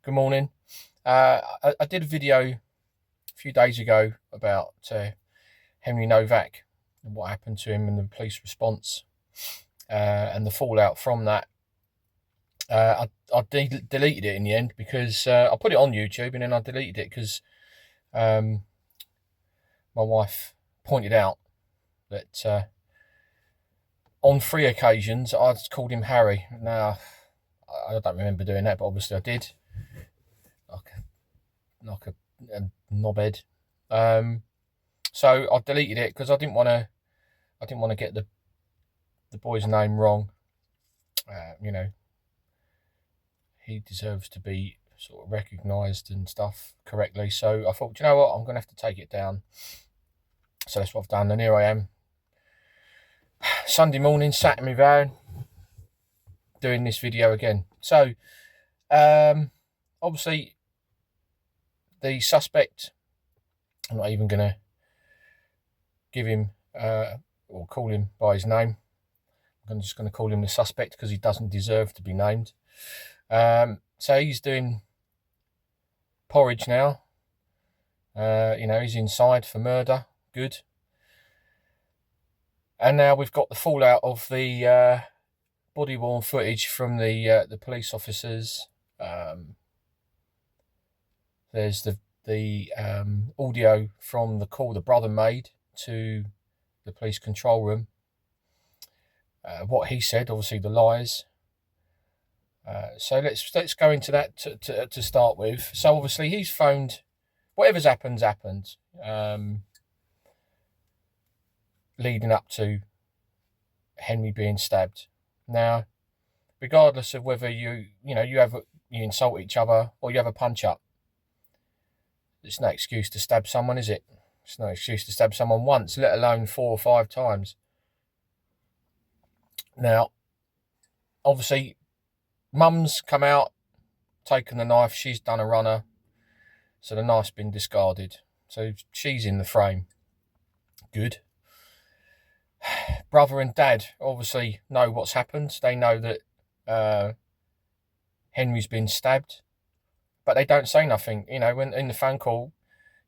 Good morning. I did a video a few days ago about Henry Nowak and what happened to him and the police response and the fallout from that. I deleted it in the end because I put it on YouTube and then I deleted it because my wife pointed out that on 3 occasions I'd called him Harry. Now, I don't remember doing that, but obviously I did. Like a knobhead. So I deleted it because I didn't want to get the boy's name wrong. He deserves to be sort of recognised and stuff correctly. So I thought, you know what, I'm going to have to take it down. So that's what I've done, and here I am. Sunday morning, sat in my van, doing this video again. So, obviously, the suspect, I'm not even going to give him or call him by his name. I'm just going to call him the suspect because he doesn't deserve to be named. So he's doing porridge now. He's inside for murder. Good. And now we've got the fallout of the body-worn footage from the police officers. There's the audio from the call the brother made to the police control room. What he said, obviously the lies. So let's go into that to start with. So obviously he's phoned. Whatever's happened. Leading up to Henry being stabbed. Now, regardless of whether you insult each other or you have a punch up, it's no excuse to stab someone, is it? It's no excuse to stab someone once, let alone 4 or 5 times. Now, obviously, Mum's come out, taken the knife. She's done a runner, so the knife's been discarded. So she's in the frame. Good. Brother and Dad obviously know what's happened. They know that Henry's been stabbed, but they don't say nothing. When in the phone call,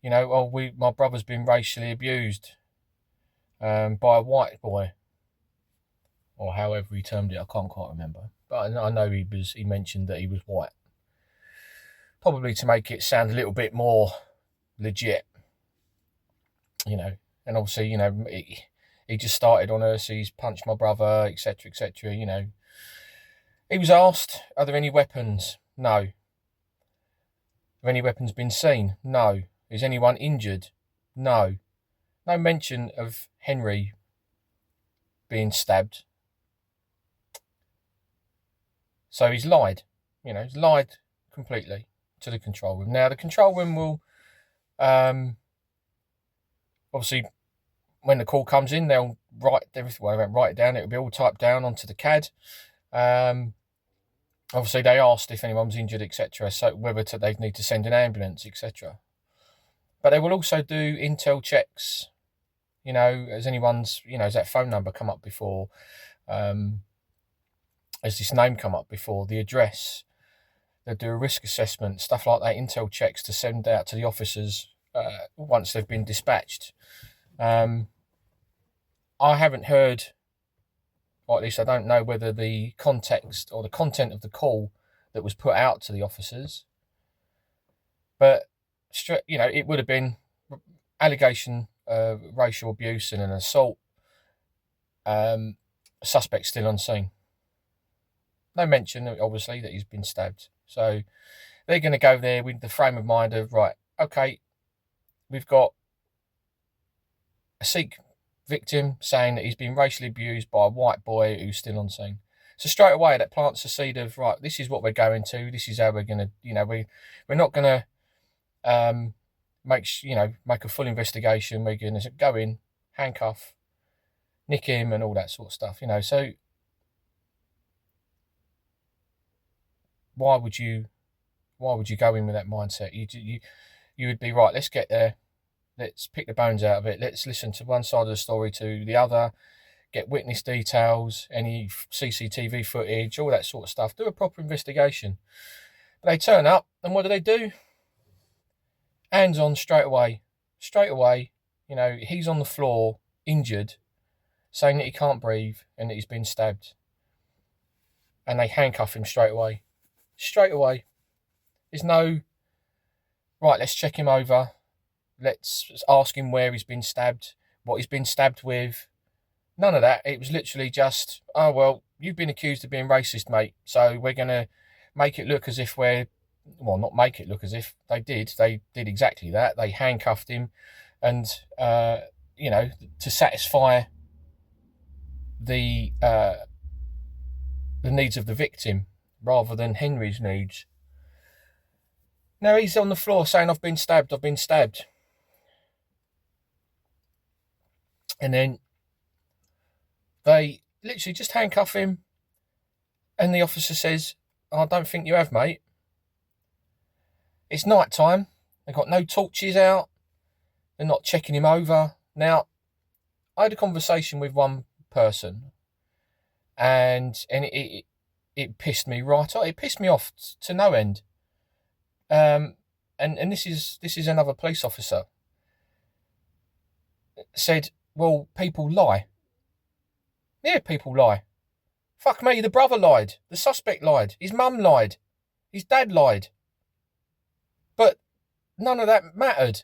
my brother's been racially abused by a white boy, or however he termed it. I can't quite remember, but I know he mentioned that he was white, probably to make it sound a little bit more legit. And obviously, he just started on her, so he's punched my brother, etc., etc. He was asked, are there any weapons? No. Have any weapons been seen? No. Is anyone injured? No. No mention of Henry being stabbed. So he's lied. He's lied completely to the control room. Now, the control room will, obviously, when the call comes in, they'll write everything. Well, they won't write it down. It'll be all typed down onto the CAD. Obviously, they asked if anyone's injured, etc. So whether they need to send an ambulance, etc. But they will also do intel checks. Has anyone's, has that phone number come up before? Has this name come up before? The address. They'll do a risk assessment, stuff like that, intel checks to send out to the officers once they've been dispatched. I haven't heard, or at least I don't know whether the context or the content of the call that was put out to the officers, but it would have been allegation of racial abuse and an assault. Suspect still on scene. No mention, obviously, that he's been stabbed. So they're going to go there with the frame of mind of, right, okay, we've got a Sikh victim saying that he's been racially abused by a white boy who's still on scene. So straight away that plants the seed of, right, this is what we're going to, this is how we're going to, we're not going to make a full investigation. We're going to go in, handcuff, nick him and all that sort of stuff, so why would you go in with that mindset? You would be right, let's get there. Let's pick the bones out of it. Let's listen to one side of the story to the other, get witness details, any CCTV footage, all that sort of stuff. Do a proper investigation. But they turn up, and what do? Hands on straight away. Straight away, you know, he's on the floor, injured, saying that he can't breathe and that he's been stabbed. And they handcuff him straight away. Straight away. There's no, right, let's check him over. Let's ask him where he's been stabbed, what he's been stabbed with. None of that. It was literally just, oh, well, you've been accused of being racist, mate. So we're going to make it look as if we're, well, not make it look as if they did. They did exactly that. They handcuffed him and, you know, to satisfy the needs of the victim rather than Henry's needs. Now he's on the floor saying, I've been stabbed. And then they literally just handcuff him, and the officer says, I don't think you have, mate. It's night time. They've got no torches out. They're not checking him over. Now, I had a conversation with one person, and it pissed me right off. It pissed me off to no end. And this is another police officer. Said, well, people lie. Yeah, people lie. Fuck me, the brother lied. The suspect lied. His mum lied. His dad lied. But none of that mattered.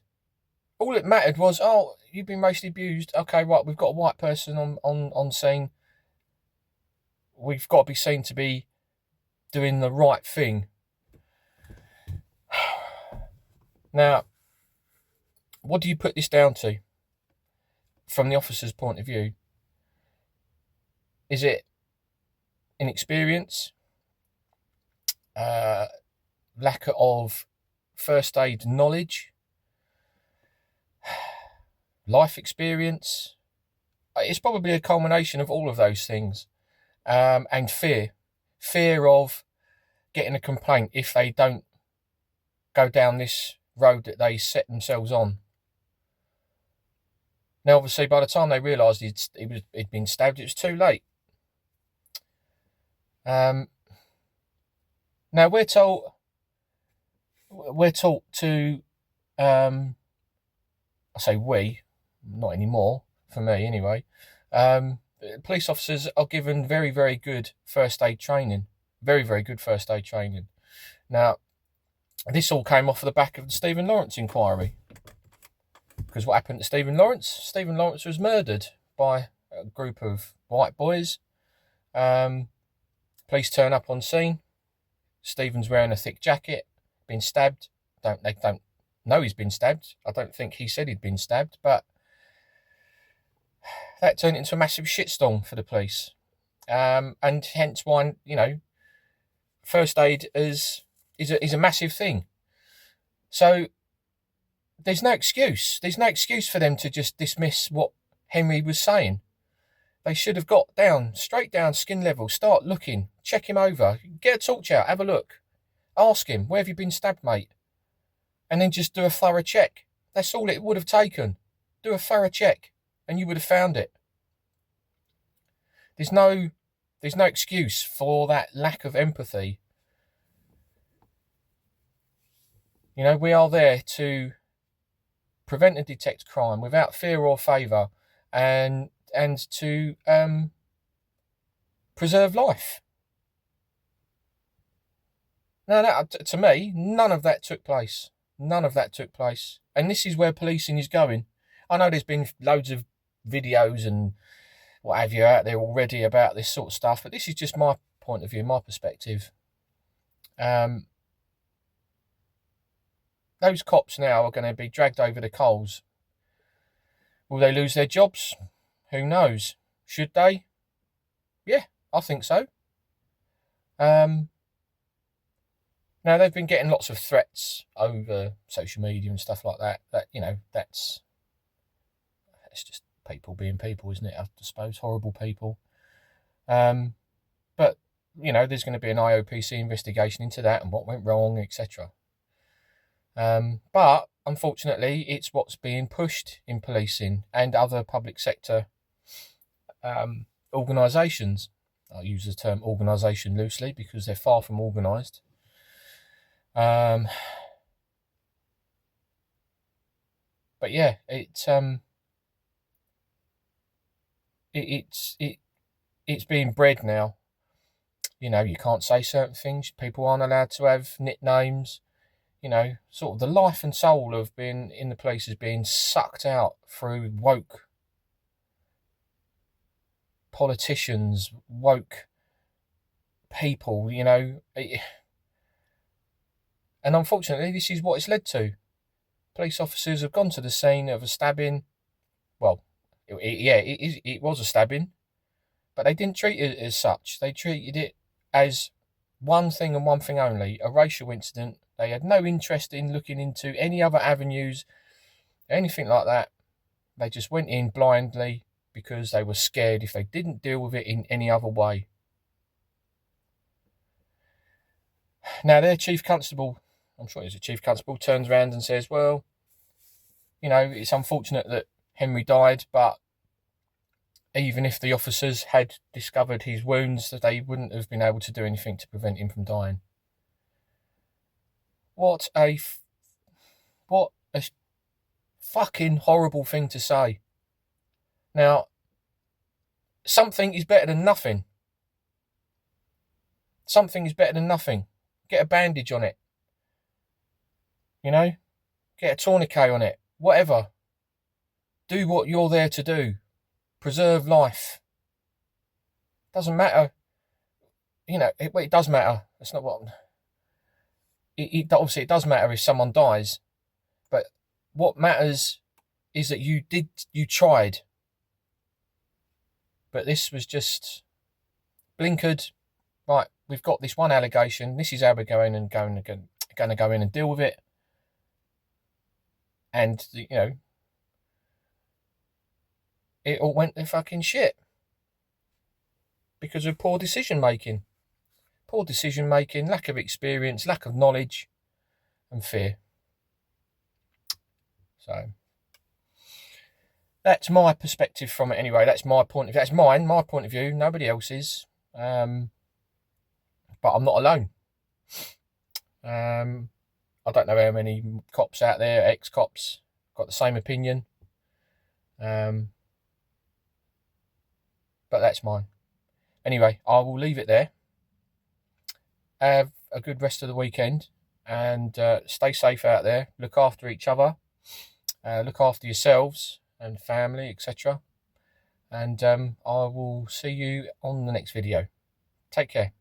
All it mattered was, oh, you've been racially abused. Okay, right, we've got a white person on scene. We've got to be seen to be doing the right thing. Now, what do you put this down to? From the officer's point of view, is it inexperience, lack of first aid knowledge, life experience? It's probably a culmination of all of those things, and fear of getting a complaint if they don't go down this road that they set themselves on. Now, obviously, by the time they realised he'd been stabbed, it was too late. Now we're taught to, I say we, not anymore, for me anyway. Police officers are given very, very good first aid training. Very, very good first aid training. Now, this all came off the back of the Stephen Lawrence inquiry. Because what happened to Stephen Lawrence? Stephen Lawrence was murdered by a group of white boys. Police turn up on scene. Stephen's wearing a thick jacket, been stabbed. They don't know he's been stabbed. I don't think he said he'd been stabbed, but that turned into a massive shitstorm for the police. And hence why, you know, first aid is a massive thing. So there's no excuse. There's no excuse for them to just dismiss what Henry was saying. They should have got down, straight down, skin level, start looking, check him over, get a torch out, have a look, ask him, where have you been stabbed, mate? And then just do a thorough check. That's all it would have taken. Do a thorough check, and you would have found it. There's no excuse for that lack of empathy. You know, we are there to prevent and detect crime without fear or favour, and to preserve life. Now, to me, none of that took place. None of that took place. And this is where policing is going. I know there's been loads of videos and what have you out there already about this sort of stuff, but this is just my point of view, my perspective. Those cops now are going to be dragged over the coals. Will they lose their jobs? Who knows? Should they? Yeah, I think so. Now, they've been getting lots of threats over social media and stuff like that. That, you know, that's just people being people, isn't it? I suppose horrible people. But, you know, there's going to be an IOPC investigation into that and what went wrong, etc. But unfortunately, it's what's being pushed in policing and other public sector organisations. I use the term organisation loosely because they're far from organised. But yeah, it's being bred now. You know, you can't say certain things. People aren't allowed to have nicknames. You know, sort of the life and soul of being in the police is being sucked out through woke politicians, woke people, you know. And unfortunately, this is what it's led to. Police officers have gone to the scene of a stabbing. Well, it was a stabbing, but they didn't treat it as such. They treated it as one thing and one thing only, a racial incident. They had no interest in looking into any other avenues, anything like that. They just went in blindly because they were scared if they didn't deal with it in any other way. Now, their chief constable, I'm sure he's a chief constable, turns around and says, well, you know, it's unfortunate that Henry died, but even if the officers had discovered his wounds, that they wouldn't have been able to do anything to prevent him from dying. What a fucking horrible thing to say. Now, something is better than nothing. Something is better than nothing. Get a bandage on it. You know? Get a tourniquet on it. Whatever. Do what you're there to do. Preserve life. Doesn't matter. You know, it does matter. That's not what... Obviously, it does matter if someone dies. But what matters is that you tried. But this was just blinkered. Right, we've got this one allegation. This is how we're going to go in and deal with it. And, you know, it all went to fucking shit. Because of poor decision making. Poor decision making, lack of experience, lack of knowledge, and fear. So, that's my perspective from it anyway. That's my point of view. That's my point of view. Nobody else's. But I'm not alone. I don't know how many cops out there, ex-cops, got the same opinion. But that's mine. Anyway, I will leave it there. Have a good rest of the weekend. And stay safe out there. Look after each other. Look after yourselves and family, etc. And I will see you on the next video. Take care.